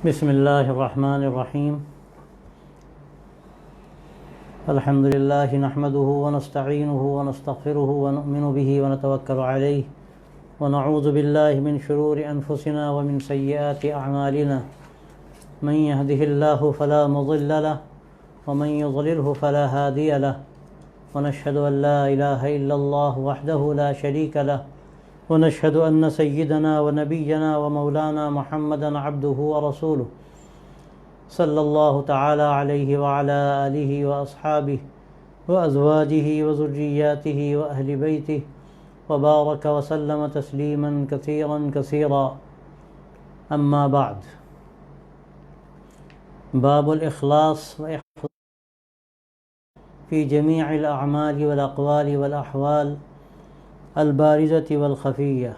بسم اللہ الرحمن الرحیم الحمد للہ نحمده ونستعینه ونستغفره ونؤمن به ونتوکل علیہ ونعوذ باللہ من شرور انفسنا ومن سیئات اعمالنا من يهده اللہ فلا مضل له ومن يضلله فلا هادی له ونشهد ان لا الہ الا اللہ وحده لا شریک له ونشهد أن سيدنا ونبينا ومولانا محمدا عبده ورسوله صلى الله تعالى عليه وعلى آله وأصحابه وأزواجه وذرياته وأهل بيته وبارك وسلم تسليما كثيرا كثيرا أما بعد. باب الإخلاص في جميع الأعمال والأقوال والأحوال البارزة والخفیہ.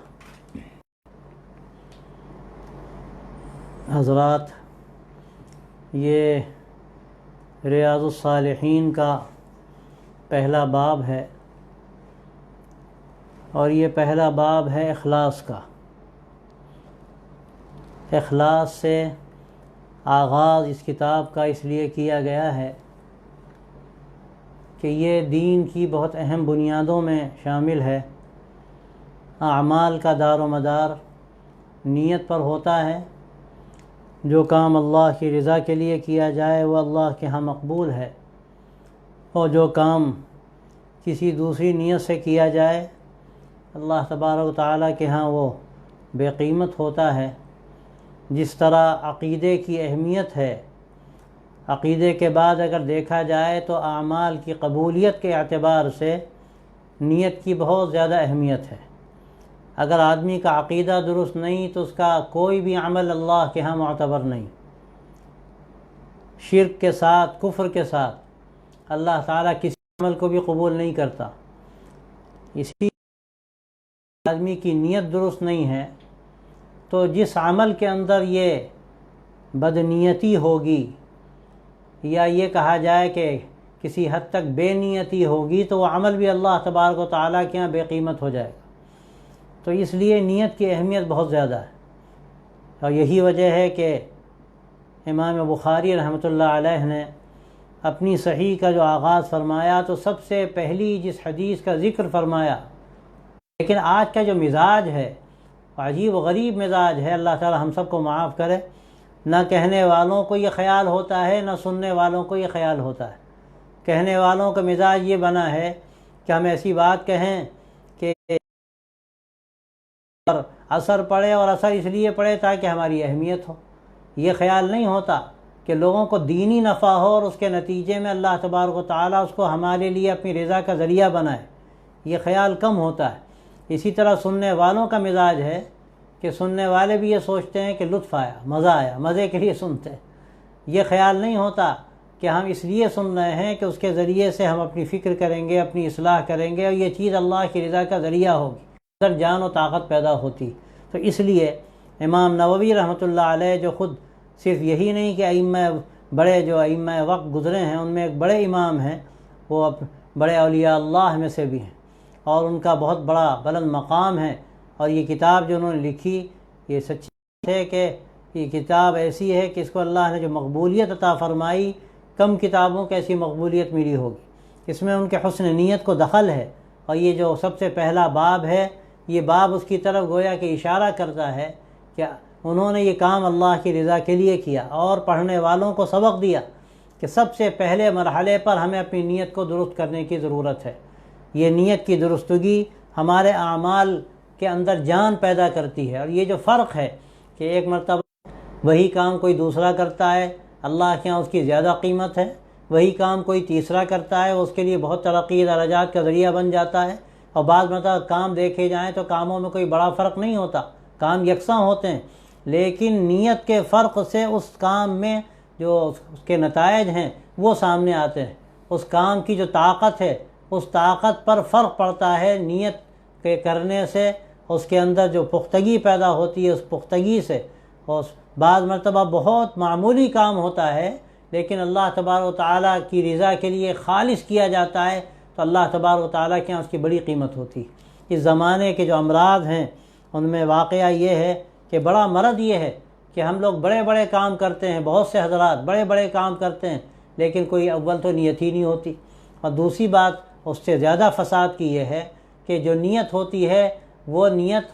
حضرات، یہ ریاض الصالحین کا پہلا باب ہے اور یہ پہلا باب ہے اخلاص کا. اخلاص سے آغاز اس کتاب کا اس لیے کیا گیا ہے کہ یہ دین کی بہت اہم بنیادوں میں شامل ہے. اعمال کا دار و مدار نیت پر ہوتا ہے. جو کام اللہ کی رضا کے لیے کیا جائے وہ اللہ کے ہاں مقبول ہے، اور جو کام کسی دوسری نیت سے کیا جائے اللہ تبارک و تعالیٰ کے ہاں وہ بے قیمت ہوتا ہے. جس طرح عقیدے کی اہمیت ہے، عقیدے کے بعد اگر دیکھا جائے تو اعمال کی قبولیت کے اعتبار سے نیت کی بہت زیادہ اہمیت ہے. اگر آدمی کا عقیدہ درست نہیں تو اس کا کوئی بھی عمل اللہ کے ہاں معتبر نہیں. شرک کے ساتھ، کفر کے ساتھ اللہ تعالیٰ کسی عمل کو بھی قبول نہیں کرتا. اسی آدمی کی نیت درست نہیں ہے تو جس عمل کے اندر یہ بدنیتی ہوگی یا یہ کہا جائے کہ کسی حد تک بے نیتی ہوگی تو وہ عمل بھی اللہ تبارک و تعالیٰ کے یہاں بے قیمت ہو جائے گا. تو اس لیے نیت کی اہمیت بہت زیادہ ہے، اور یہی وجہ ہے کہ امام بخاری رحمۃ اللہ علیہ نے اپنی صحیح کا جو آغاز فرمایا تو سب سے پہلی جس حدیث کا ذکر فرمایا. لیکن آج کا جو مزاج ہے عجیب و غریب مزاج ہے، اللہ تعالی ہم سب کو معاف کرے. نہ کہنے والوں کو یہ خیال ہوتا ہے، نہ سننے والوں کو یہ خیال ہوتا ہے. کہنے والوں کا مزاج یہ بنا ہے کہ ہم ایسی بات کہیں کہ اثر پڑے، اور اثر اس لیے پڑے تاکہ ہماری اہمیت ہو. یہ خیال نہیں ہوتا کہ لوگوں کو دینی نفع ہو اور اس کے نتیجے میں اللہ تبارک و تعالیٰ اس کو ہمارے لیے اپنی رضا کا ذریعہ بنائے. یہ خیال کم ہوتا ہے. اسی طرح سننے والوں کا مزاج ہے کہ سننے والے بھی یہ سوچتے ہیں کہ لطف آیا، مزہ آیا، مزے کے لیے سنتے ہیں. یہ خیال نہیں ہوتا کہ ہم اس لیے سن رہے ہیں کہ اس کے ذریعے سے ہم اپنی فکر کریں گے، اپنی اصلاح کریں گے، اور یہ چیز اللہ کی رضا کا ذریعہ ہوگی، اندر جان و طاقت پیدا ہوتی. تو اس لیے امام نووی رحمۃ اللہ علیہ جو خود صرف یہی نہیں کہ ائمہ بڑے جو ائمہ وقت گزرے ہیں ان میں ایک بڑے امام ہیں، وہ بڑے اولیاء اللہ میں سے بھی ہیں، اور ان کا بہت بڑا بلند مقام ہے. اور یہ کتاب جو انہوں نے لکھی یہ سچی ہے کہ یہ کتاب ایسی ہے کہ اس کو اللہ نے جو مقبولیت عطا فرمائی، کم کتابوں کو ایسی مقبولیت ملی ہوگی. اس میں ان کے حسن نیت کو دخل ہے. اور یہ جو سب سے پہلا باب ہے، یہ باب اس کی طرف گویا کہ اشارہ کرتا ہے کہ انہوں نے یہ کام اللہ کی رضا کے لیے کیا، اور پڑھنے والوں کو سبق دیا کہ سب سے پہلے مرحلے پر ہمیں اپنی نیت کو درست کرنے کی ضرورت ہے. یہ نیت کی درستگی ہمارے اعمال کے اندر جان پیدا کرتی ہے. اور یہ جو فرق ہے کہ ایک مرتبہ وہی کام کوئی دوسرا کرتا ہے، اللہ کے یہاں اس کی زیادہ قیمت ہے. وہی کام کوئی تیسرا کرتا ہے، اس کے لیے بہت ترقی درجات کا ذریعہ بن جاتا ہے. اور بعض مرتبہ کام دیکھے جائیں تو کاموں میں کوئی بڑا فرق نہیں ہوتا، کام یکساں ہوتے ہیں، لیکن نیت کے فرق سے اس کام میں جو اس کے نتائج ہیں وہ سامنے آتے ہیں. اس کام کی جو طاقت ہے اس طاقت پر فرق پڑتا ہے نیت کے کرنے سے. اس کے اندر جو پختگی پیدا ہوتی ہے اس پختگی سے. اور بعض مرتبہ بہت معمولی کام ہوتا ہے لیکن اللہ تبارک و تعالیٰ کی رضا کے لیے خالص کیا جاتا ہے تو اللہ تبارک و تعالیٰ کے یہاں اس کی بڑی قیمت ہوتی. اس زمانے کے جو امراض ہیں ان میں واقعہ یہ ہے کہ بڑا مرض یہ ہے کہ ہم لوگ بڑے بڑے کام کرتے ہیں، بہت سے حضرات بڑے بڑے کام کرتے ہیں، لیکن کوئی اول تو نیت ہی نہیں ہوتی۔ اور دوسری بات اس سے زیادہ فساد کی یہ ہے کہ جو نیت ہوتی ہے وہ نیت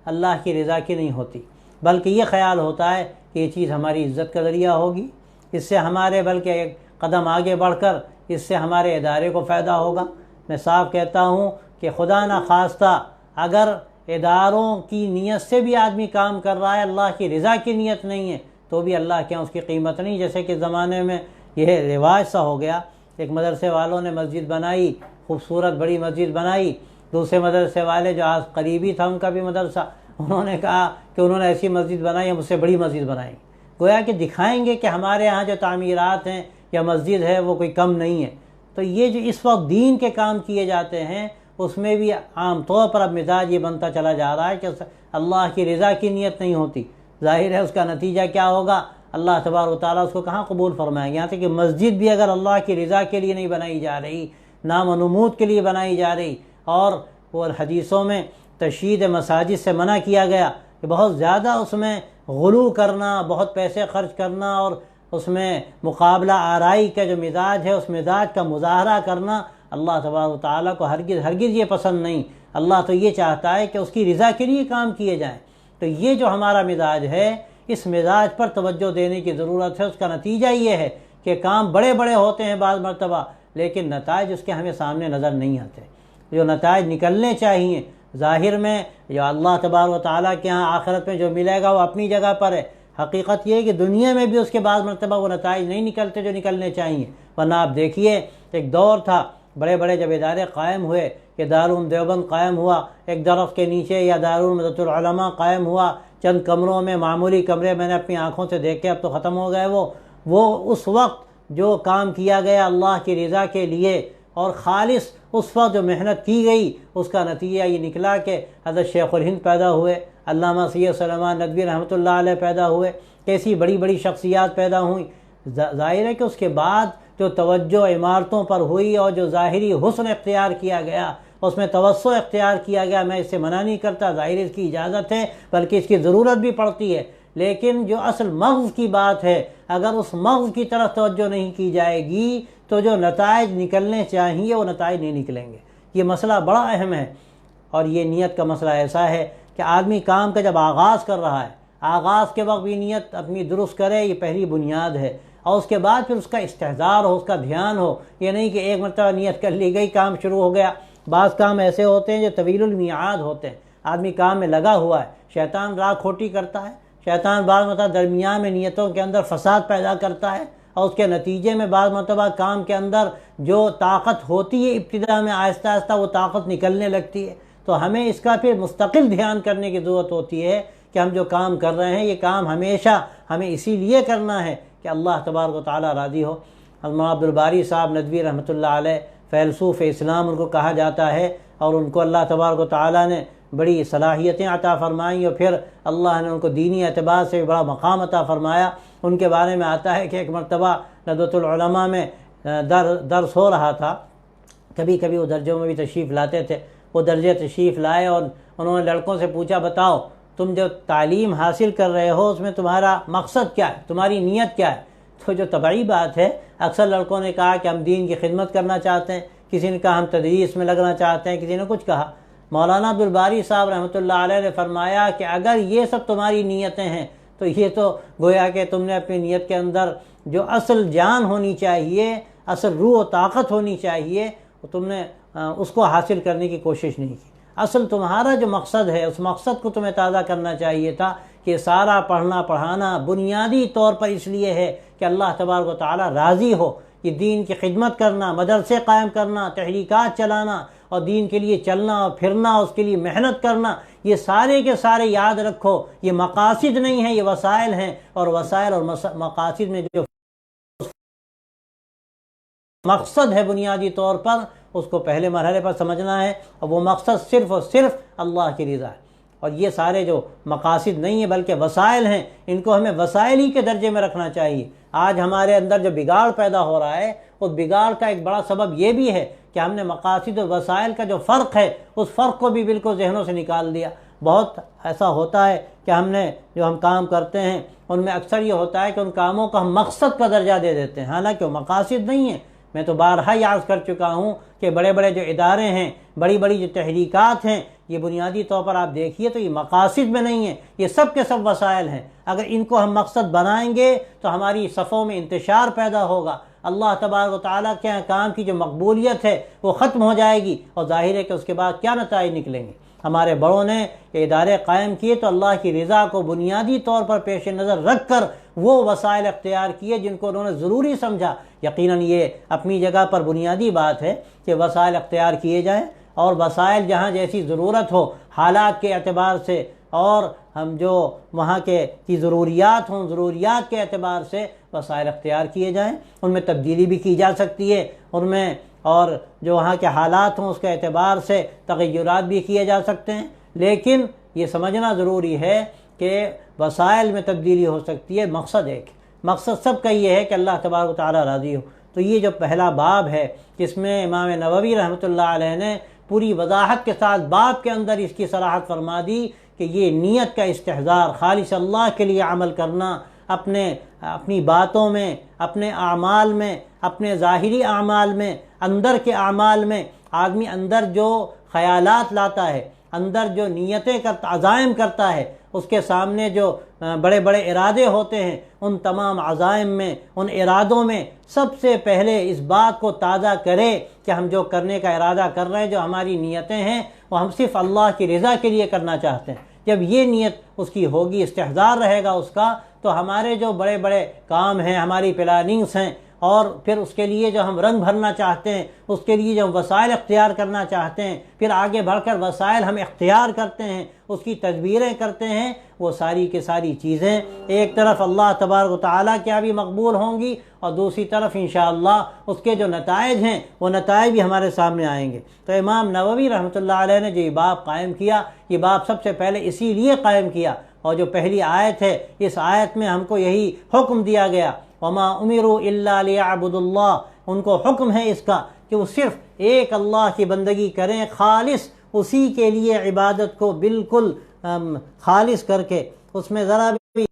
اللہ کی رضا کی نہیں ہوتی، بلکہ یہ خیال ہوتا ہے کہ یہ چیز ہماری عزت کا ذریعہ ہوگی، اس سے ہمارے بلکہ ایک قدم آگے بڑھ کر اس سے ہمارے ادارے کو فائدہ ہوگا۔ میں صاف کہتا ہوں کہ خدا نخواستہ اگر اداروں کی نیت سے بھی آدمی کام کر رہا ہے، اللہ کی رضا کی نیت نہیں ہے، تو بھی اللہ کے یہاں اس کی قیمت نہیں۔ جیسے کہ زمانے میں یہ رواج سا ہو گیا، ایک مدرسے والوں نے مسجد بنائی، خوبصورت بڑی مسجد بنائی، دوسرے مدرسے والے جو آج قریبی تھا ان کا بھی مدرسہ، انہوں نے کہا کہ انہوں نے ایسی مسجد بنائی، ہم اس سے بڑی مسجد بنائیں، گویا کہ دکھائیں گے کہ ہمارے ہاں جو تعمیرات ہیں یا مسجد ہے وہ کوئی کم نہیں ہے۔ تو یہ جو اس وقت دین کے کام کیے جاتے ہیں اس میں بھی عام طور پر اب مزاج یہ بنتا چلا جا رہا ہے کہ اللہ کی رضا کی نیت نہیں ہوتی، ظاہر ہے اس کا نتیجہ کیا ہوگا، اللہ تبارک و تعالیٰ اس کو کہاں قبول فرمائیں گے۔ یہاں تک کہ مسجد بھی اگر اللہ کی رضا کے لیے نہیں بنائی جا رہی، نام و نمود کے لیے بنائی جا رہی، اور وہ حدیثوں میں تشیید مساجد سے منع کیا گیا کہ بہت زیادہ اس میں غلو کرنا، بہت پیسے خرچ کرنا اور اس میں مقابلہ آرائی کا جو مزاج ہے اس مزاج کا مظاہرہ کرنا اللہ تبارک و تعالیٰ کو ہرگز یہ پسند نہیں۔ اللہ تو یہ چاہتا ہے کہ اس کی رضا کے لیے کام کیے جائیں۔ تو یہ جو ہمارا مزاج ہے اس مزاج پر توجہ دینے کی ضرورت ہے۔ اس کا نتیجہ یہ ہے کہ کام بڑے بڑے ہوتے ہیں بعض مرتبہ، لیکن نتائج اس کے ہمیں سامنے نظر نہیں آتے۔ جو نتائج نکلنے چاہیے ظاہر میں، جو اللہ تبارک و تعالیٰ کے ہاں آخرت میں جو ملے گا وہ اپنی جگہ پر ہے۔ حقیقت یہ ہے کہ دنیا میں بھی اس کے بعض مرتبہ وہ نتائج نہیں نکلتے جو نکلنے چاہیے۔ ورنہ آپ دیکھیے ایک دور تھا، بڑے بڑے جب ادارے قائم ہوئے، کہ دارالعلوم دیوبند قائم ہوا ایک درخت کے نیچے، یا دارالعلوم مدت العلماء قائم ہوا چند کمروں میں، معمولی کمرے میں نے اپنی آنکھوں سے دیکھے، اب تو ختم ہو گئے وہ اس وقت جو کام کیا گیا اللہ کی رضا کے لیے اور خالص اس وقت جو محنت کی گئی، اس کا نتیجہ یہ نکلا کہ حضرت شیخ الہند پیدا ہوئے، علامہ سید سلیمان ندوی رحمۃ اللہ علیہ پیدا ہوئے، کیسی بڑی بڑی شخصیات پیدا ہوئیں۔ ظاہر ہے کہ اس کے بعد جو توجہ عمارتوں پر ہوئی اور جو ظاہری حسن اختیار کیا گیا، اس میں توسع اختیار کیا گیا، میں اس سے منع نہیں کرتا، ظاہر اس کی اجازت ہے بلکہ اس کی ضرورت بھی پڑتی ہے، لیکن جو اصل مغز کی بات ہے اگر اس مغز کی طرف توجہ نہیں کی جائے گی تو جو نتائج نکلنے چاہیے وہ نتائج نہیں نکلیں گے۔ یہ مسئلہ بڑا اہم ہے، اور یہ نیت کا مسئلہ ایسا ہے کہ آدمی کام کا جب آغاز کر رہا ہے، آغاز کے وقت بھی نیت اپنی درست کرے، یہ پہلی بنیاد ہے، اور اس کے بعد پھر اس کا استحضار ہو، اس کا دھیان ہو۔ یہ نہیں کہ ایک مرتبہ نیت کر لی گئی، کام شروع ہو گیا۔ بعض کام ایسے ہوتے ہیں جو طویل المیعاد ہوتے ہیں، آدمی کام میں لگا ہوا ہے، شیطان راہ کھوٹی کرتا ہے، شیطان بعض مرتبہ درمیان میں نیتوں کے اندر فساد پیدا کرتا ہے، اور اس کے نتیجے میں بعض مرتبہ کام کے اندر جو طاقت ہوتی ہے ابتدا میں آہستہ آہستہ وہ طاقت نکلنے لگتی ہے۔ تو ہمیں اس کا پھر مستقل دھیان کرنے کی ضرورت ہوتی ہے کہ ہم جو کام کر رہے ہیں یہ کام ہمیشہ ہمیں اسی لیے کرنا ہے کہ اللہ تبارک و تعالیٰ راضی ہو۔ علامہ عبدالباری صاحب ندوی رحمۃ اللہ علیہ فیلسوف اسلام ان کو کہا جاتا ہے، اور ان کو اللہ تبارک و تعالیٰ نے بڑی صلاحیتیں عطا فرمائیں، اور پھر اللہ نے ان کو دینی اعتبار سے بڑا مقام عطا فرمایا۔ ان کے بارے میں آتا ہے کہ ایک مرتبہ ندوۃ العلماء میں درس ہو رہا تھا، کبھی کبھی وہ درجوں میں بھی تشریف لاتے تھے، وہ درجے تشریف لائے اور انہوں نے لڑکوں سے پوچھا بتاؤ تم جو تعلیم حاصل کر رہے ہو اس میں تمہارا مقصد کیا ہے، تمہاری نیت کیا ہے؟ تو جو طبعی بات ہے اکثر لڑکوں نے کہا کہ ہم دین کی خدمت کرنا چاہتے ہیں، کسی نے کہا ہم تدریس میں لگنا چاہتے ہیں، کسی نے کچھ کہا۔ مولانا عبدالباری صاحب رحمۃ اللہ علیہ نے فرمایا کہ اگر یہ سب تمہاری نیتیں ہیں تو یہ تو گویا کہ تم نے اپنی نیت کے اندر جو اصل جان ہونی چاہیے، اصل روح و طاقت ہونی چاہیے، تم نے اس کو حاصل کرنے کی کوشش نہیں کی۔ اصل تمہارا جو مقصد ہے اس مقصد کو تمہیں تازہ کرنا چاہیے تھا کہ سارا پڑھنا پڑھانا بنیادی طور پر اس لیے ہے کہ اللہ تبارک و تعالیٰ راضی ہو۔ یہ دین کی خدمت کرنا، مدرسے قائم کرنا، تحریکات چلانا اور دین کے لیے چلنا اور پھرنا، اس کے لیے محنت کرنا، یہ سارے کے سارے یاد رکھو یہ مقاصد نہیں ہیں، یہ وسائل ہیں، اور وسائل اور مقاصد میں جو مقصد ہے بنیادی طور پر اس کو پہلے مرحلے پر سمجھنا ہے، اور وہ مقصد صرف اور صرف اللہ کی رضا ہے۔ اور یہ سارے جو مقاصد نہیں ہیں بلکہ وسائل ہیں، ان کو ہمیں وسائل ہی کے درجے میں رکھنا چاہیے۔ آج ہمارے اندر جو بگاڑ پیدا ہو رہا ہے اس بگاڑ کا ایک بڑا سبب یہ بھی ہے کہ ہم نے مقاصد اور وسائل کا جو فرق ہے اس فرق کو بھی بالکل ذہنوں سے نکال دیا۔ بہت ایسا ہوتا ہے کہ ہم کام کرتے ہیں ان میں اکثر یہ ہوتا ہے کہ ان کاموں کو ہم مقصد کا درجہ دے دیتے ہیں، حالانکہ وہ مقاصد نہیں ہیں۔ میں تو بارہا ہی عرض کر چکا ہوں کہ بڑے بڑے جو ادارے ہیں، بڑی بڑی جو تحریکات ہیں، یہ بنیادی طور پر آپ دیکھیے تو یہ مقاصد میں نہیں ہیں، یہ سب کے سب وسائل ہیں۔ اگر ان کو ہم مقصد بنائیں گے تو ہماری صفوں میں انتشار پیدا ہوگا، اللہ تبارک و تعالیٰ کے کام کی جو مقبولیت ہے وہ ختم ہو جائے گی، اور ظاہر ہے کہ اس کے بعد کیا نتائج نکلیں گے۔ ہمارے بڑوں نے یہ ادارے قائم کیے تو اللہ کی رضا کو بنیادی طور پر پیش نظر رکھ کر وہ وسائل اختیار کیے جن کو انہوں نے ضروری سمجھا۔ یقیناً یہ اپنی جگہ پر بنیادی بات ہے کہ وسائل اختیار کیے جائیں، اور وسائل جہاں جیسی ضرورت ہو حالات کے اعتبار سے، اور ہم جو وہاں کی ضروریات ہوں ضروریات کے اعتبار سے وسائل اختیار کیے جائیں، ان میں تبدیلی بھی کی جا سکتی ہے، ان میں اور جو وہاں کے حالات ہوں اس کے اعتبار سے تغیرات بھی کیے جا سکتے ہیں، لیکن یہ سمجھنا ضروری ہے کہ وسائل میں تبدیلی ہو سکتی ہے، مقصد ایک، مقصد سب کا یہ ہے کہ اللہ تبارک و تعالیٰ راضی ہو۔ تو یہ جو پہلا باب ہے جس میں امام نووی رحمۃ اللہ علیہ نے پوری وضاحت کے ساتھ باب کے اندر اس کی صراحت فرما دی کہ یہ نیت کا استحضار، خالص اللہ کے لیے عمل کرنا، اپنی باتوں میں، اپنے اعمال میں، اپنے ظاہری اعمال میں، اندر کے اعمال میں آدمی اندر جو خیالات لاتا ہے، اندر جو نیتیں عزائم کرتا ہے، اس کے سامنے جو بڑے بڑے ارادے ہوتے ہیں، ان تمام عزائم میں، ان ارادوں میں سب سے پہلے اس بات کو تازہ کرے کہ ہم جو کرنے کا ارادہ کر رہے ہیں، جو ہماری نیتیں ہیں، وہ ہم صرف اللہ کی رضا کے لیے کرنا چاہتے ہیں۔ جب یہ نیت اس کی ہوگی، استحضار رہے گا اس کا، تو ہمارے جو بڑے بڑے کام ہیں، ہماری پلاننگز ہیں، اور پھر اس کے لیے جو ہم رنگ بھرنا چاہتے ہیں، اس کے لیے جو ہم وسائل اختیار کرنا چاہتے ہیں، پھر آگے بڑھ کر وسائل ہم اختیار کرتے ہیں، اس کی تدبیریں کرتے ہیں، وہ ساری کی ساری چیزیں ایک طرف اللہ تبارک و تعالیٰ کیا بھی مقبول ہوں گی، اور دوسری طرف انشاءاللہ اس کے جو نتائج ہیں وہ نتائج بھی ہمارے سامنے آئیں گے۔ تو امام نووی رحمۃ اللہ علیہ نے جو یہ باب قائم کیا، یہ باب سب سے پہلے اسی لیے قائم کیا، اور جو پہلی آیت ہے اس آیت میں ہم کو یہی حکم دیا گیا، وما امروا الا ليعبدوا اللہ، ان کو حکم ہے اس کا کہ وہ صرف ایک اللہ کی بندگی کریں، خالص اسی کے لیے عبادت کو بالکل خالص کر کے، اس میں ذرا بھی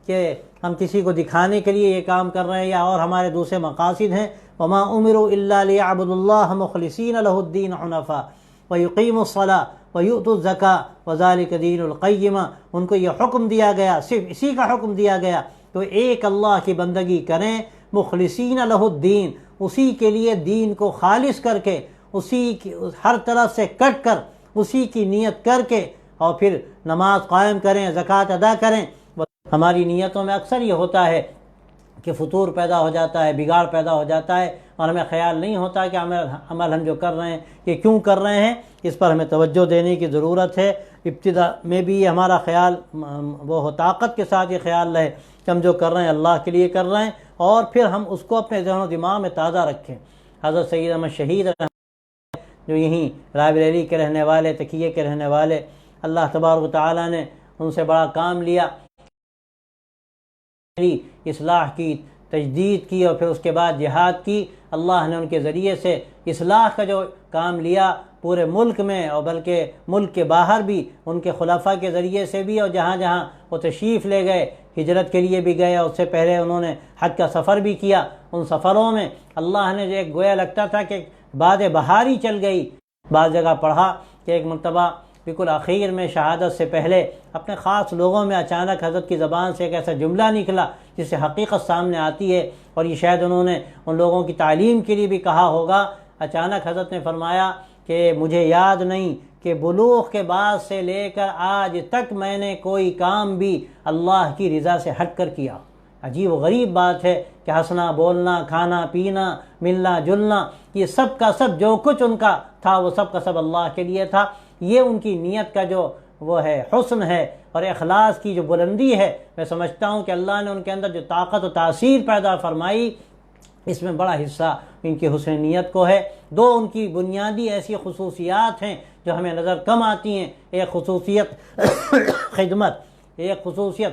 کہ ہم کسی کو دکھانے کے لیے یہ کام کر رہے ہیں یا اور ہمارے دوسرے مقاصد ہیں۔ وما امروا الا ليعبدوا اللہ مخلصین لہ الدین حنفاء ویقیموا الصلاۃ ویؤتوا الزکاۃ وذلک دین القیمہ، ان کو یہ حکم دیا گیا، صرف اسی کا حکم دیا گیا تو ایک اللہ کی بندگی کریں، مخلصین لہ الدین، اسی کے لیے دین کو خالص کر کے، اسی کی ہر طرف سے کٹ کر، اسی کی نیت کر کے، اور پھر نماز قائم کریں، زکوٰۃ ادا کریں۔ ہماری نیتوں میں اکثر یہ ہوتا ہے کہ فطور پیدا ہو جاتا ہے، بگاڑ پیدا ہو جاتا ہے، اور ہمیں خیال نہیں ہوتا کہ عمل ہم جو کر رہے ہیں یہ کیوں کر رہے ہیں، اس پر ہمیں توجہ دینے کی ضرورت ہے۔ ابتدا میں بھی ہمارا خیال وہ طاقت کے ساتھ یہ خیال رہے کہ ہم جو کر رہے ہیں اللہ کے لیے کر رہے ہیں، اور پھر ہم اس کو اپنے ذہن و دماغ میں تازہ رکھیں۔ حضرت سید احمد شہید جو یہیں رائے بریلی کے رہنے والے، تقیے کے رہنے والے، اللہ تبارک و تعالیٰ نے ان سے بڑا کام لیا، اصلاح کی، تجدید کی، اور پھر اس کے بعد جہاد کی۔ اللہ نے ان کے ذریعے سے اصلاح کا جو کام لیا پورے ملک میں، اور بلکہ ملک کے باہر بھی، ان کے خلفاء کے ذریعے سے بھی، اور جہاں جہاں وہ تشریف لے گئے، ہجرت کے لیے بھی گئے، اور اس سے پہلے انہوں نے حج کا سفر بھی کیا۔ ان سفروں میں اللہ نے جو ایک گویا لگتا تھا کہ باد بہاری چل گئی۔ بعض جگہ پڑھا کہ ایک مرتبہ بالکل آخر میں شہادت سے پہلے اپنے خاص لوگوں میں اچانک حضرت کی زبان سے ایک ایسا جملہ نکلا جس سے حقیقت سامنے آتی ہے، اور یہ شاید انہوں نے ان لوگوں کی تعلیم کے لیے بھی کہا ہوگا۔ اچانک حضرت نے فرمایا کہ مجھے یاد نہیں کہ بلوغ کے بعد سے لے کر آج تک میں نے کوئی کام بھی اللہ کی رضا سے ہٹ کر کیا۔ عجیب و غریب بات ہے کہ ہنسنا، بولنا، کھانا پینا، ملنا جلنا، یہ سب کا سب جو کچھ ان کا تھا وہ سب کا سب اللہ کے لیے تھا۔ یہ ان کی نیت کا جو وہ ہے حسن ہے، اور اخلاص کی جو بلندی ہے، میں سمجھتا ہوں کہ اللہ نے ان کے اندر جو طاقت و تاثیر پیدا فرمائی، اس میں بڑا حصہ ان کی حسن نیت کو ہے۔ دو ان کی بنیادی ایسی خصوصیات ہیں جو ہمیں نظر کم آتی ہیں، ایک خصوصیت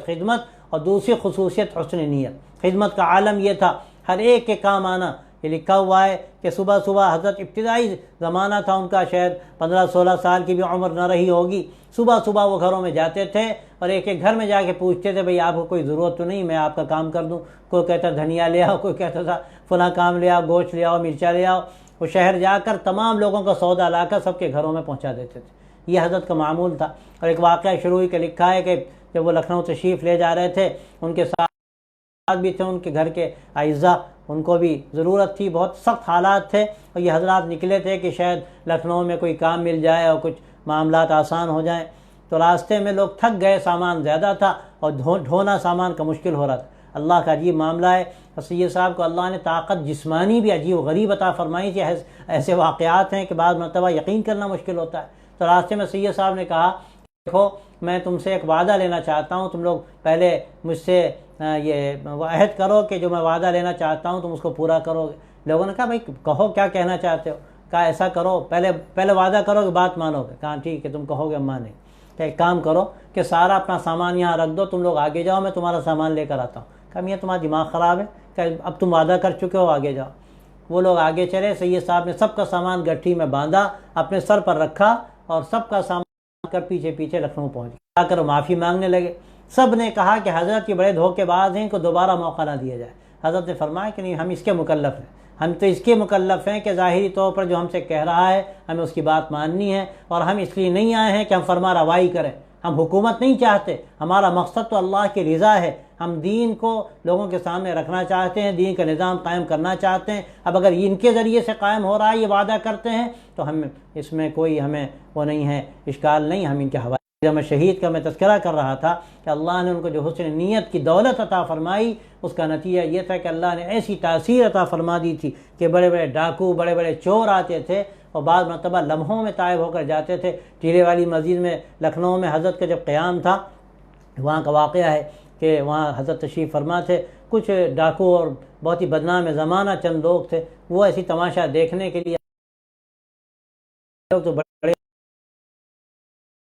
خدمت اور دوسری خصوصیت حسن نیت۔ خدمت کا عالم یہ تھا ہر ایک کے کام آنا، یہ لکھا ہوا ہے کہ صبح صبح حضرت ابتدائی زمانہ تھا ان کا، شاید 15-16 سال کی بھی عمر نہ رہی ہوگی، صبح صبح وہ گھروں میں جاتے تھے اور ایک ایک گھر میں جا کے پوچھتے تھے بھئی آپ کو کوئی ضرورت تو نہیں، میں آپ کا کام کر دوں. کوئی کہتا دھنیا لے آؤ، کوئی کہتا تھا فلاں کام لے آؤ، گوشت لے آؤ، مرچا لے آؤ. وہ شہر جا کر تمام لوگوں کا سودا لا کر سب کے گھروں میں پہنچا دیتے تھے. یہ حضرت کا معمول تھا. اور ایک واقعہ شروع ہی کے لکھا ہے کہ جب وہ لکھنؤ تشریف لے جا رہے تھے، ان کے ساتھ بھی تھے ان کے گھر کے اعزاء، ان کو بھی ضرورت تھی، بہت سخت حالات تھے، اور یہ حضرات نکلے تھے کہ شاید لکھنؤ میں کوئی کام مل جائے اور کچھ معاملات آسان ہو جائیں. تو راستے میں لوگ تھک گئے، سامان زیادہ تھا اور ڈھونا سامان کا مشکل ہو رہا تھا. اللہ کا عجیب معاملہ ہے. سید صاحب کو اللہ نے طاقت جسمانی بھی عجیب و غریب عطا فرمائی تھی. ایسے واقعات ہیں کہ بعض مرتبہ یقین کرنا مشکل ہوتا ہے. تو راستے میں سید صاحب نے کہا دیکھو میں تم سے ایک وعدہ لینا چاہتا ہوں، تم لوگ پہلے مجھ سے یہ عہد کرو کہ جو میں وعدہ لینا چاہتا ہوں تم اس کو پورا کرو گے. لوگوں نے کہا بھائی کہو کیا کہنا چاہتے ہو. کہا ایسا کرو، پہلے وعدہ کرو کہ بات مانو گے. کہا ٹھیک ہے تم کہو گے ہم مانیں. کہ ایک کام کرو کہ سارا اپنا سامان یہاں رکھ دو، تم لوگ آگے جاؤ، میں تمہارا سامان لے کر آتا ہوں. کہا میاں تمہارا دماغ خراب ہے، کہ اب تم وعدہ کر چکے ہو، آگے جاؤ. وہ لوگ آگے چلے. سید صاحب نے سب کا سامان گٹھی میں باندھا، اپنے سر پر رکھا اور سب کا سامان کر پیچھے پیچھے لکھنؤ پہنچ گئے. آ کر معافی مانگنے لگے. سب نے کہا کہ حضرت یہ بڑے دھوکے باز ہیں، کو دوبارہ موقع نہ دیا جائے. حضرت نے فرمایا کہ نہیں، ہم اس کے مکلف ہیں، ہم تو اس کے مکلف ہیں کہ ظاہری طور پر جو ہم سے کہہ رہا ہے ہمیں اس کی بات ماننی ہے، اور ہم اس لیے نہیں آئے ہیں کہ ہم فرما روائی کریں. ہم حکومت نہیں چاہتے، ہمارا مقصد تو اللہ کی رضا ہے. ہم دین کو لوگوں کے سامنے رکھنا چاہتے ہیں، دین کا نظام قائم کرنا چاہتے ہیں. اب اگر ان کے ذریعے سے قائم ہو رہا ہے، یہ وعدہ کرتے ہیں، تو ہم اس میں کوئی ہمیں وہ نہیں ہے، اشکال نہیں، ہم ان کے حوالے. میں شہید کا میں تذکرہ کر رہا تھا کہ اللہ نے ان کو جو حسن نیت کی دولت عطا فرمائی، اس کا نتیجہ یہ تھا کہ اللہ نے ایسی تاثیر عطا فرما دی تھی کہ بڑے بڑے ڈاکو، بڑے بڑے چور آتے تھے اور بعض مرتبہ لمحوں میں طائب ہو کر جاتے تھے. ٹیلے والی مسجد میں لکھنؤ میں حضرت کا جب قیام تھا، وہاں کا واقعہ ہے کہ وہاں حضرت تشریف فرما تھے. کچھ ڈاکو اور بہت ہی بدنام زمانہ چند لوگ تھے، وہ ایسی تماشا دیکھنے کے لیے لوگ تو بڑے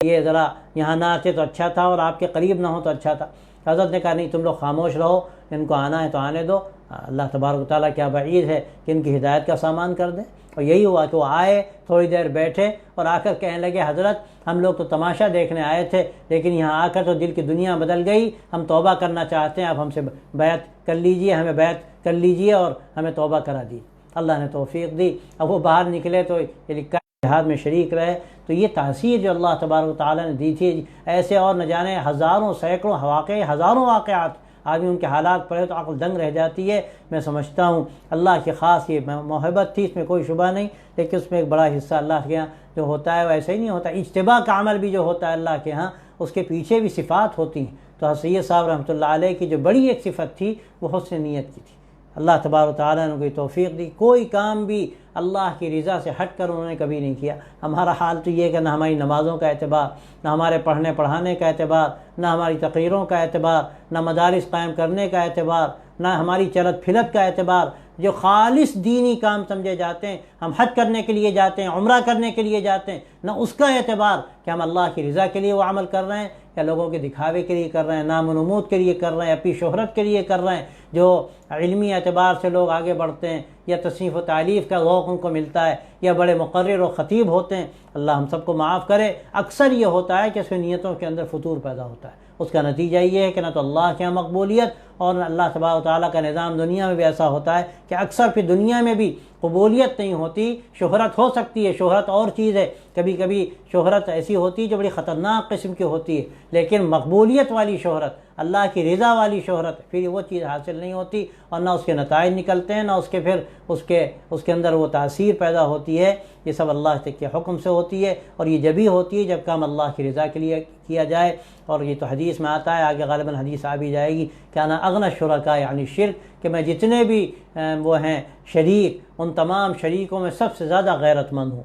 یہ ذرا یہاں نہ آتے تو اچھا تھا اور آپ کے قریب نہ ہو تو اچھا تھا. حضرت نے کہا نہیں، تم لوگ خاموش رہو، ان کو آنا ہے تو آنے دو. اللہ تبارک و تعالیٰ کیا بعید ہے کہ ان کی ہدایت کا سامان کر دیں. اور یہی ہوا کہ وہ آئے، تھوڑی دیر بیٹھے اور آ کر کہنے لگے حضرت ہم لوگ تو تماشا دیکھنے آئے تھے، لیکن یہاں آ کر تو دل کی دنیا بدل گئی، ہم توبہ کرنا چاہتے ہیں، اب ہم سے بیعت کر لیجئے، ہمیں بیعت کر لیجئے اور ہمیں توبہ کرا دی. اللہ نے توفیق دی. اب وہ باہر نکلے تو یہ لکھا جہاد میں شریک رہے. تو یہ تاثیر جو اللہ تبارک و تعالیٰ نے دی تھی، ایسے اور نہ جانے ہزاروں سینکڑوں واقعے، ہزاروں واقعات، آدمی ان کے حالات پڑھے تو عقل دنگ رہ جاتی ہے. میں سمجھتا ہوں اللہ کی خاص یہ محبت تھی، اس میں کوئی شبہ نہیں، لیکن اس میں ایک بڑا حصہ اللہ کے یہاں جو ہوتا ہے وہ ایسے ہی نہیں ہوتا. اجتباء کا عمل بھی جو ہوتا ہے اللہ کے ہاں، اس کے پیچھے بھی صفات ہوتی ہیں. تو سید صاحب رحمۃ اللہ علیہ کی جو بڑی ایک صفت تھی وہ حسن نیت کی تھی. اللہ تبارک و تعالیٰ نے کوئی توفیق دی. کوئی کام بھی اللہ کی رضا سے ہٹ کر انہوں نے کبھی نہیں کیا. ہمارا حال تو یہ کہ نہ ہماری نمازوں کا اعتبار، نہ ہمارے پڑھنے پڑھانے کا اعتبار، نہ ہماری تقریروں کا اعتبار، نہ مدارس قائم کرنے کا اعتبار، نہ ہماری چلت پھلت کا اعتبار. جو خالص دینی کام سمجھے جاتے ہیں، ہم حج کرنے کے لیے جاتے ہیں، عمرہ کرنے کے لیے جاتے ہیں، نہ اس کا اعتبار کہ ہم اللہ کی رضا کے لیے وہ عمل کر رہے ہیں یا لوگوں کے دکھاوے کے لیے کر رہے ہیں، نام و نمود کے لیے کر رہے ہیں، اپنی شہرت کے لیے کر رہے ہیں. جو علمی اعتبار سے لوگ آگے بڑھتے ہیں یا تصنیف و تالیف کا ذوق ان کو ملتا ہے یا بڑے مقرر و خطیب ہوتے ہیں، اللہ ہم سب کو معاف کرے. اکثر یہ ہوتا ہے کہ اس میں نیتوں کے اندر فتور پیدا ہوتا ہے. اس کا نتیجہ یہ ہے کہ نہ تو اللہ کے یہاں مقبولیت اور نہ اللہ تبارک و تعالیٰ کا نظام دنیا میں بھی ایسا ہوتا ہے کہ اکثر پھر دنیا میں بھی قبولیت نہیں ہوتی. شہرت ہو سکتی ہے، شہرت اور چیز ہے، کبھی کبھی شہرت ایسی ہوتی ہے جو بڑی خطرناک قسم کی ہوتی ہے، لیکن مقبولیت والی شہرت، اللہ کی رضا والی شہرت، پھر وہ چیز حاصل نہیں ہوتی اور نہ اس کے نتائج نکلتے ہیں، نہ اس کے پھر اس کے اندر وہ تاثیر پیدا ہوتی ہے. یہ سب اللہ کے حکم سے ہوتی ہے اور یہ جبھی ہوتی ہے جب کام اللہ کی رضا کے لیے کیا جائے. اور یہ تو حدیث میں آتا ہے، آگے غالباً حدیث آ بھی جائے گی کہ انا اغنى الشرکاء عن الشرک، کہ میں جتنے بھی وہ ہیں شریک، ان تمام شریکوں میں سب سے زیادہ غیرت مند ہوں.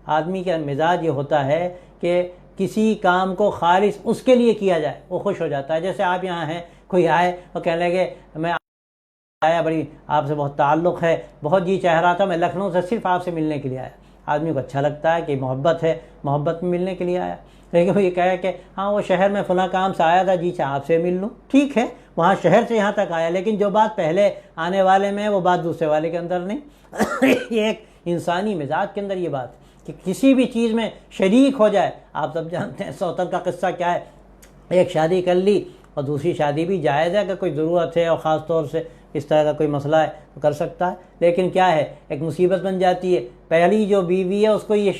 آدمی کا مزاج یہ ہوتا ہے کہ کسی کام کو خالص اس کے لیے کیا جائے وہ خوش ہو جاتا ہے. جیسے آپ یہاں ہیں، کوئی آئے اور کہنے لگے میں آیا، بڑی آپ سے بہت تعلق ہے، بہت جی چاہ رہا تھا، میں لکھنؤ سے صرف آپ سے ملنے کے لیے آیا. آدمی کو اچھا لگتا ہے کہ محبت ہے، محبت میں ملنے کے لیے آیا. لیکن وہ یہ کہے کہ ہاں وہ شہر میں فلاں کام سے آیا تھا، جی چاہ آپ سے مل لوں، ٹھیک ہے، وہاں شہر سے یہاں تک آیا، لیکن جو بات پہلے آنے والے میں ہے وہ بات دوسرے والے کے اندر نہیں۔ یہ ایک انسانی مزاج کے اندر یہ بات کہ کسی بھی چیز میں شریک ہو جائے۔ آپ سب جانتے ہیں سوتر کا قصہ کیا ہے، ایک شادی کر لی اور دوسری شادی بھی جائز ہے، اگر کوئی ضرورت ہے اور خاص طور سے اس طرح کا کوئی مسئلہ ہے تو کر سکتا ہے، لیکن کیا ہے ایک مصیبت بن جاتی ہے، پہلی جو بیوی ہے اس کو یہ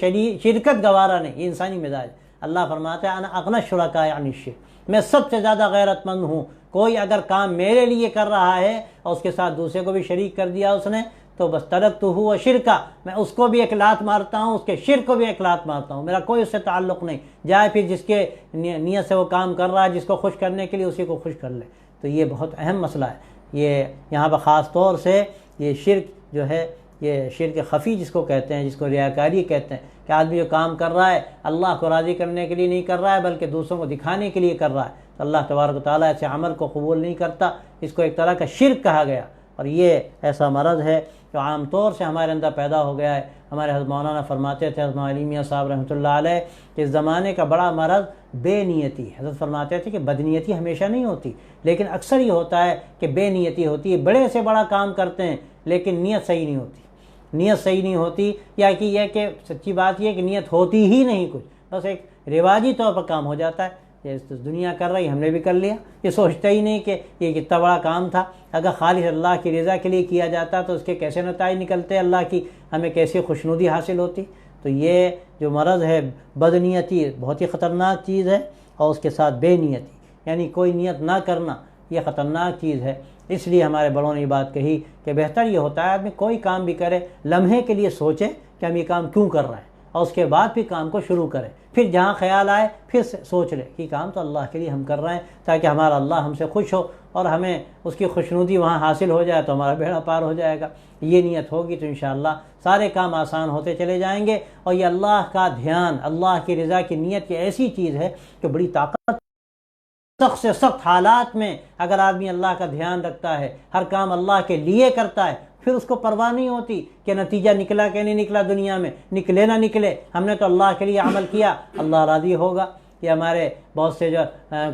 شرکت گوارا نہیں، یہ انسانی مزاج۔ اللہ فرماتا ہے انا اغنی الشرکاء عن الشرک، میں سب سے زیادہ غیرت مند ہوں، کوئی اگر کام میرے لیے کر رہا ہے اور اس کے ساتھ دوسرے کو بھی شریک کر دیا اس نے تو بس ترکتہ وشرکہ، میں اس کو بھی ایک لات مارتا ہوں، اس کے شرک کو بھی ایک لات مارتا ہوں، میرا کوئی اس سے تعلق نہیں، جائے پھر جس کے نیت سے وہ کام کر رہا ہے، جس کو خوش کرنے کے لیے اسی کو خوش کر لے۔ تو یہ بہت اہم مسئلہ ہے، یہ یہاں پر خاص طور سے یہ شرک جو ہے، یہ شرک خفی جس کو کہتے ہیں، جس کو ریاکاری کہتے ہیں، کہ آدمی جو کام کر رہا ہے اللہ کو راضی کرنے کے لیے نہیں کر رہا ہے بلکہ دوسروں کو دکھانے کے لیے کر رہا ہے، تو اللہ تبارک و تعالیٰ ایسے عمل کو قبول نہیں کرتا، اس کو ایک طرح کا شرک کہا گیا۔ اور یہ ایسا مرض ہے جو عام طور سے ہمارے اندر پیدا ہو گیا ہے۔ ہمارے حضرت مولانا فرماتے تھے، حضرت علی میاں صاحب رحمۃ اللہ علیہ، کہ اس زمانے کا بڑا مرض بے نیتی۔ حضرت فرماتے تھے کہ بدنیتی ہمیشہ نہیں ہوتی، لیکن اکثر یہ ہوتا ہے کہ بے نیتی ہوتی ہے، بڑے سے بڑا کام کرتے ہیں لیکن نیت صحیح نہیں ہوتی، نیت صحیح نہیں ہوتی، یا کہ یہ کہ سچی بات یہ کہ نیت ہوتی ہی نہیں کچھ، بس ایک رواجی طور پر کام ہو جاتا ہے، جیسے دنیا کر رہی ہم نے بھی کر لیا، یہ سوچتا ہی نہیں کہ یہ کتنا بڑا کام تھا، اگر خالص اللہ کی رضا کے لیے کیا جاتا تو اس کے کیسے نتائج نکلتے، اللہ کی ہمیں کیسی خوشنودی حاصل ہوتی۔ تو یہ جو مرض ہے بدنیتی بہت ہی خطرناک چیز ہے، اور اس کے ساتھ بے نیتی یعنی کوئی نیت نہ کرنا، یہ خطرناک چیز ہے۔ اس لیے ہمارے بڑوں نے یہ بات کہی کہ بہتر یہ ہوتا ہے آدمی کوئی کام بھی کرے لمحے کے لیے سوچے کہ ہم یہ کام کیوں کر رہے ہیں، اور اس کے بعد پھر کام کو شروع کرے، پھر جہاں خیال آئے پھر سوچ لے کہ کام تو اللہ کے لیے ہم کر رہے ہیں، تاکہ ہمارا اللہ ہم سے خوش ہو اور ہمیں اس کی خوشنودی وہاں حاصل ہو جائے تو ہمارا بیڑا پار ہو جائے گا۔ یہ نیت ہوگی تو انشاءاللہ سارے کام آسان ہوتے چلے جائیں گے، اور یہ اللہ کا دھیان، اللہ کی رضا کی نیت، یہ ایسی چیز ہے کہ بڑی طاقت، سخت سے سخت حالات میں اگر آدمی اللہ کا دھیان رکھتا ہے، ہر کام اللہ کے لیے کرتا ہے، پھر اس کو پرواہ نہیں ہوتی کہ نتیجہ نکلا کہ نہیں نکلا، دنیا میں نکلے نہ نکلے، ہم نے تو اللہ کے لیے عمل کیا، اللہ راضی ہوگا۔ یہ ہمارے بہت سے جو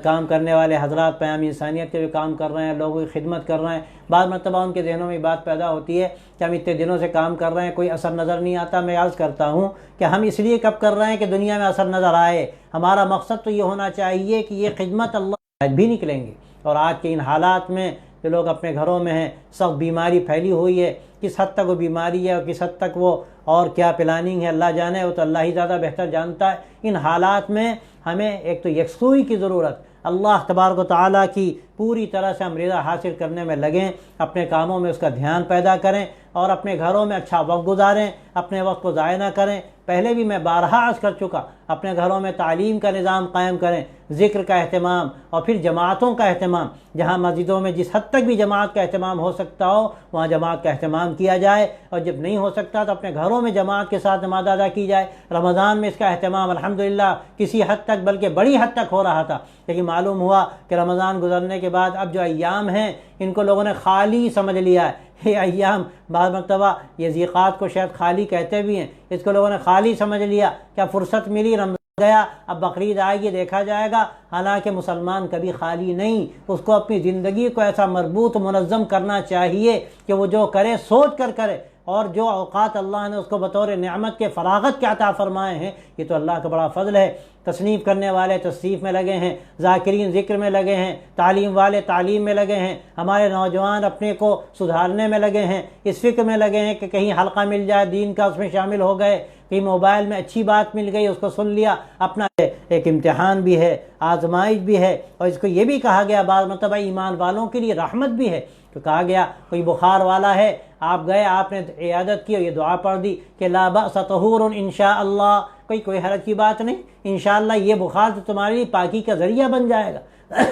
کام کرنے والے حضرات پیام انسانیت کے جو کام کر رہے ہیں، لوگوں کی خدمت کر رہے ہیں، بعض مرتبہ ان کے ذہنوں میں بات پیدا ہوتی ہے کہ ہم اتنے دنوں سے کام کر رہے ہیں کوئی اثر نظر نہیں آتا۔ میں عرض کرتا ہوں کہ ہم اس لیے کب کر رہے ہیں کہ دنیا میں اثر نظر آئے، ہمارا مقصد تو یہ ہونا چاہیے کہ یہ خدمت اللہ بھی نکلیں گے۔ اور آج کے ان حالات میں جو لوگ اپنے گھروں میں ہیں، سخت بیماری پھیلی ہوئی ہے، کس حد تک وہ بیماری ہے اور کس حد تک وہ اور کیا پلاننگ ہے اللہ جانے، وہ تو اللہ ہی زیادہ بہتر جانتا ہے۔ ان حالات میں ہمیں ایک تو یکسوئی کی ضرورت، اللہ تبارک و تعالیٰ کی پوری طرح سے ہم رضا حاصل کرنے میں لگیں، اپنے کاموں میں اس کا دھیان پیدا کریں اور اپنے گھروں میں اچھا وقت گزاریں، اپنے وقت کو ضائع نہ کریں۔ پہلے بھی میں بارہا عرض کر چکا، اپنے گھروں میں تعلیم کا نظام قائم کریں، ذکر کا اہتمام، اور پھر جماعتوں کا اہتمام، جہاں مسجدوں میں جس حد تک بھی جماعت کا اہتمام ہو سکتا ہو وہاں جماعت کا اہتمام کیا جائے، اور جب نہیں ہو سکتا تو اپنے گھروں میں جماعت کے ساتھ نماز ادا کی جائے۔ رمضان میں اس کا اہتمام الحمدللہ کسی حد تک بلکہ بڑی حد تک ہو رہا تھا، لیکن معلوم ہوا کہ رمضان گزرنے کے بعد اب جو ایام ہیں ان کو لوگوں نے خالی سمجھ لیا ہے۔ یہ ایام بعض مرتبہ یہ ذیقات کو شاید خالی کہتے بھی ہیں، اس کو لوگوں نے خالی سمجھ لیا، کیا فرصت ملی رمضان گیا اب بقرعید آئے گی دیکھا جائے گا، حالانکہ مسلمان کبھی خالی نہیں، اس کو اپنی زندگی کو ایسا مربوط منظم کرنا چاہیے کہ وہ جو کرے سوچ کر کرے، اور جو اوقات اللہ نے اس کو بطور نعمت کے فراغت کے عطا فرمائے ہیں یہ تو اللہ کا بڑا فضل ہے۔ تصنیف کرنے والے تصنیف میں لگے ہیں، ذاکرین ذکر میں لگے ہیں، تعلیم والے تعلیم میں لگے ہیں، ہمارے نوجوان اپنے کو سدھارنے میں لگے ہیں، اس فکر میں لگے ہیں کہ کہیں حلقہ مل جائے دین کا اس میں شامل ہو گئے، کہیں موبائل میں اچھی بات مل گئی اس کو سن لیا۔ اپنا ایک امتحان بھی ہے، آزمائش بھی ہے، اور اس کو یہ بھی کہا گیا بعض مرتبہ ایمان والوں کے لیے رحمت بھی ہے، تو کہا گیا کوئی بخار والا ہے، آپ گئے آپ نے عیادت کی اور یہ دعا پڑھ دی کہ لا بأس طہور انشاءاللہ، کوئی حرج کی بات نہیں، انشاءاللہ یہ بخار تو تمہارے لیے پاکی کا ذریعہ بن جائے گا۔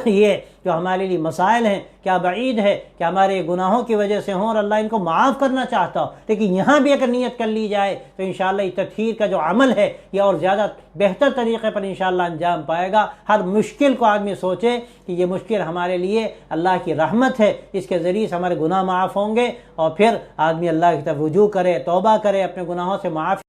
یہ جو ہمارے لیے مسائل ہیں، کیا بعید ہے کہ ہمارے گناہوں کی وجہ سے ہوں اور اللہ ان کو معاف کرنا چاہتا ہو، لیکن یہاں بھی اگر نیت کر لی جائے تو انشاءاللہ یہ تطہیر کا جو عمل ہے یہ اور زیادہ بہتر طریقے پر انشاءاللہ انجام پائے گا۔ ہر مشکل کو آدمی سوچے کہ یہ مشکل ہمارے لیے اللہ کی رحمت ہے، اس کے ذریعے سے ہمارے گناہ معاف ہوں گے، اور پھر آدمی اللہ کی طرف رجوع کرے، توبہ کرے، اپنے گناہوں سے معافی